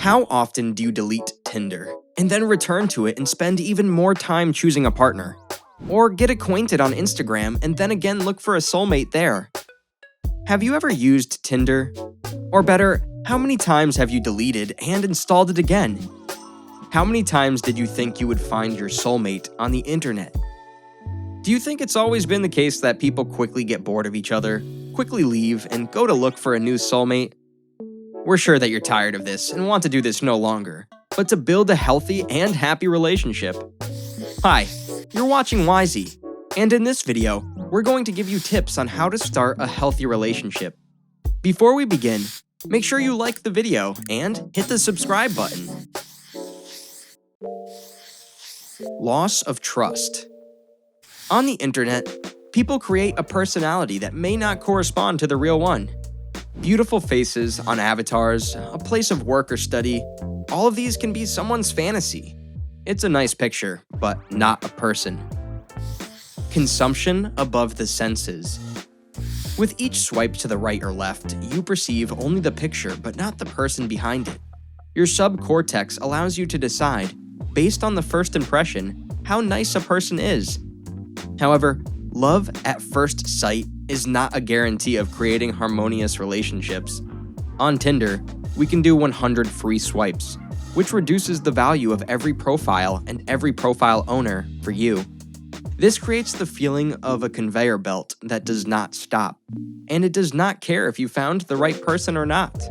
How often do you delete Tinder and then return to it and spend even more time choosing a partner? Or get acquainted on Instagram and then again look for a soulmate there? Have you ever used Tinder? Or better, how many times have you deleted and installed it again? How many times did you think you would find your soulmate on the internet? Do you think it's always been the case that people quickly get bored of each other, quickly leave, and go to look for a new soulmate? We're sure that you're tired of this and want to do this no longer, but to build a healthy and happy relationship. Hi, you're watching Wisey, and in this video, we're going to give you tips on how to start a healthy relationship. Before we begin, make sure you like the video and hit the subscribe button. Loss of trust. On the internet, people create a personality that may not correspond to the real one. Beautiful faces on avatars, a place of work or study, all of these can be someone's fantasy. It's a nice picture, but not a person. Consumption above the senses. With each swipe to the right or left, you perceive only the picture but not the person behind it. Your subcortex allows you to decide, based on the first impression, how nice a person is. However, love at first sight is not a guarantee of creating harmonious relationships. On Tinder, we can do 100 free swipes, which reduces the value of every profile and every profile owner for you. This creates the feeling of a conveyor belt that does not stop, and it does not care if you found the right person or not.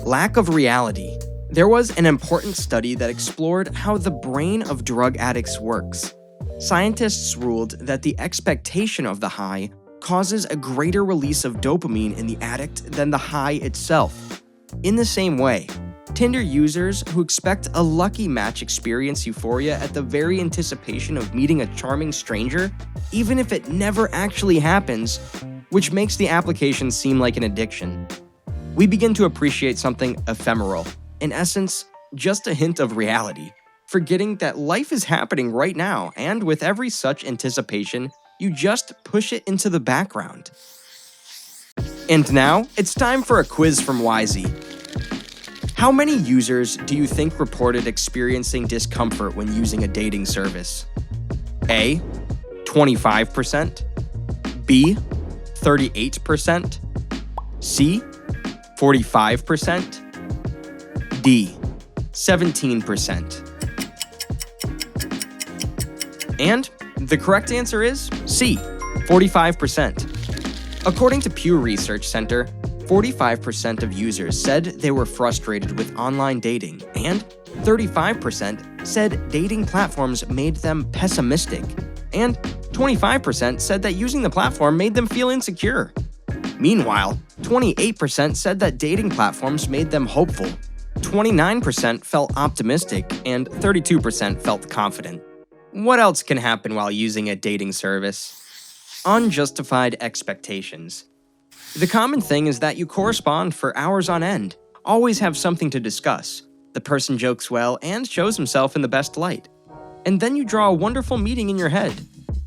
Lack of reality. There was an important study that explored how the brain of drug addicts works. Scientists ruled that the expectation of the high causes a greater release of dopamine in the addict than the high itself. In the same way, Tinder users who expect a lucky match experience euphoria at the very anticipation of meeting a charming stranger, even if it never actually happens, which makes the application seem like an addiction. We begin to appreciate something ephemeral, in essence, just a hint of reality, forgetting that life is happening right now, and with every such anticipation, you just push it into the background. And now, it's time for a quiz from Wisey. How many users do you think reported experiencing discomfort when using a dating service? A. 25%, B. 38%, C. 45%, D. 17%. And the correct answer is C. 45%. According to Pew Research Center, 45% of users said they were frustrated with online dating, and 35% said dating platforms made them pessimistic, and 25% said that using the platform made them feel insecure. Meanwhile, 28% said that dating platforms made them hopeful, 29% felt optimistic, and 32% felt confident. What else can happen while using a dating service? Unjustified expectations. The common thing is that you correspond for hours on end, always have something to discuss. The person jokes well and shows himself in the best light. And then you draw a wonderful meeting in your head.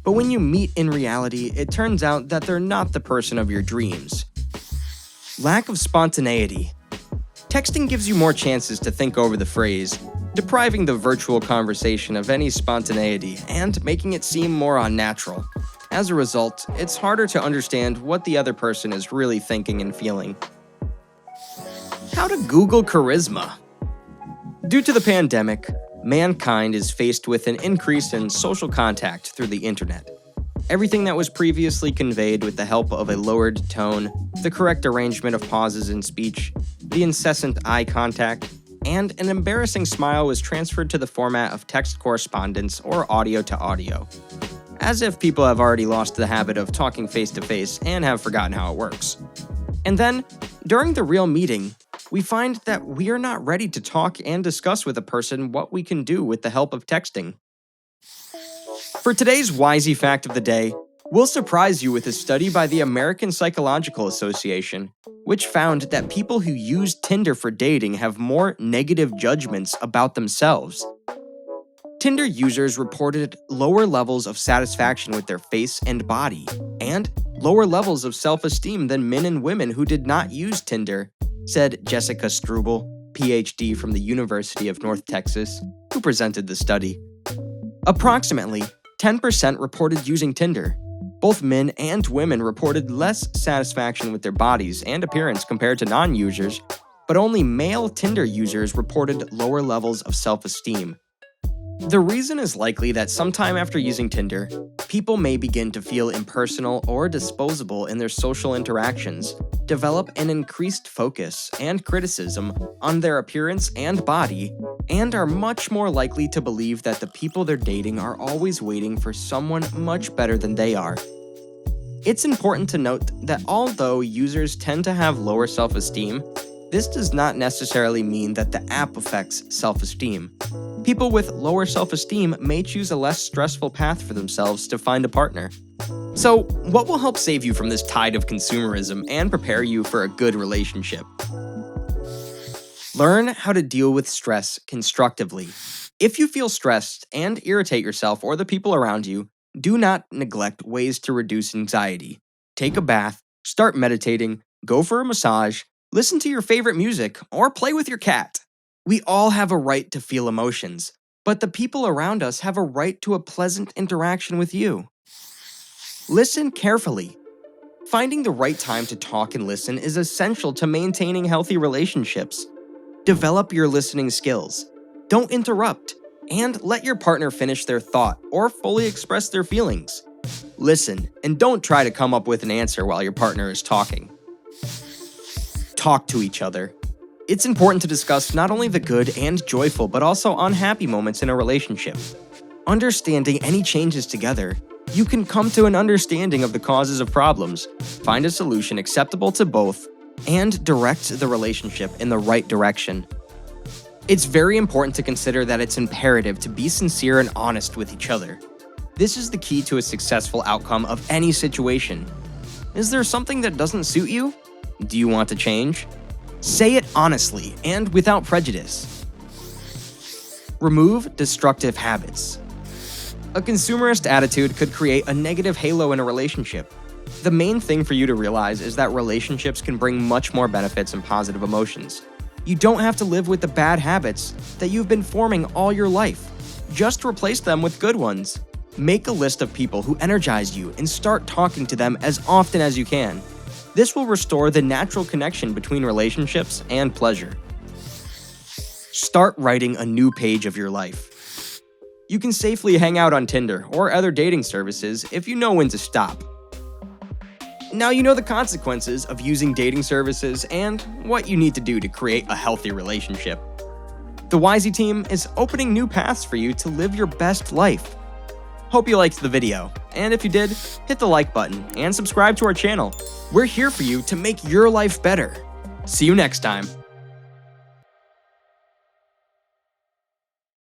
But when you meet in reality, it turns out that they're not the person of your dreams. Lack of spontaneity. Texting gives you more chances to think over the phrase, depriving the virtual conversation of any spontaneity and making it seem more unnatural. As a result, it's harder to understand what the other person is really thinking and feeling. How to Google charisma. Due to the pandemic, mankind is faced with an increase in social contact through the internet. Everything that was previously conveyed with the help of a lowered tone, the correct arrangement of pauses in speech, the incessant eye contact, and an embarrassing smile was transferred to the format of text correspondence or audio to audio. As if people have already lost the habit of talking face-to-face and have forgotten how it works. And then, during the real meeting, we find that we are not ready to talk and discuss with a person what we can do with the help of texting. For today's Wisey Fact of the Day, we'll surprise you with a study by the American Psychological Association, which found that people who use Tinder for dating have more negative judgments about themselves. Tinder users reported lower levels of satisfaction with their face and body, and lower levels of self-esteem than men and women who did not use Tinder, said Jessica Struble, PhD from the University of North Texas, who presented the study. Approximately 10% reported using Tinder. Both men and women reported less satisfaction with their bodies and appearance compared to non-users, but only male Tinder users reported lower levels of self-esteem. The reason is likely that sometime after using Tinder, people may begin to feel impersonal or disposable in their social interactions, develop an increased focus and criticism on their appearance and body, and are much more likely to believe that the people they're dating are always waiting for someone much better than they are. It's important to note that although users tend to have lower self-esteem, this does not necessarily mean that the app affects self-esteem. People with lower self-esteem may choose a less stressful path for themselves to find a partner. So, what will help save you from this tide of consumerism and prepare you for a good relationship? Learn how to deal with stress constructively. If you feel stressed and irritate yourself or the people around you, do not neglect ways to reduce anxiety. Take a bath, start meditating, go for a massage, listen to your favorite music, or play with your cat. We all have a right to feel emotions, but the people around us have a right to a pleasant interaction with you. Listen carefully. Finding the right time to talk and listen is essential to maintaining healthy relationships. Develop your listening skills. Don't interrupt, and let your partner finish their thought or fully express their feelings. Listen, and don't try to come up with an answer while your partner is talking. Talk to each other. It's important to discuss not only the good and joyful, but also unhappy moments in a relationship. Understanding any changes together, you can come to an understanding of the causes of problems, find a solution acceptable to both, and direct the relationship in the right direction. It's very important to consider that it's imperative to be sincere and honest with each other. This is the key to a successful outcome of any situation. Is there something that doesn't suit you? Do you want to change? Say it honestly and without prejudice. Remove destructive habits. A consumerist attitude could create a negative halo in a relationship. The main thing for you to realize is that relationships can bring much more benefits and positive emotions. You don't have to live with the bad habits that you've been forming all your life. Just replace them with good ones. Make a list of people who energize you and start talking to them as often as you can. This will restore the natural connection between relationships and pleasure. Start writing a new page of your life. You can safely hang out on Tinder or other dating services if you know when to stop. Now you know the consequences of using dating services and what you need to do to create a healthy relationship. The Wisey team is opening new paths for you to live your best life. Hope you liked the video, and if you did, hit the like button and subscribe to our channel. We're here for you to make your life better. See you next time.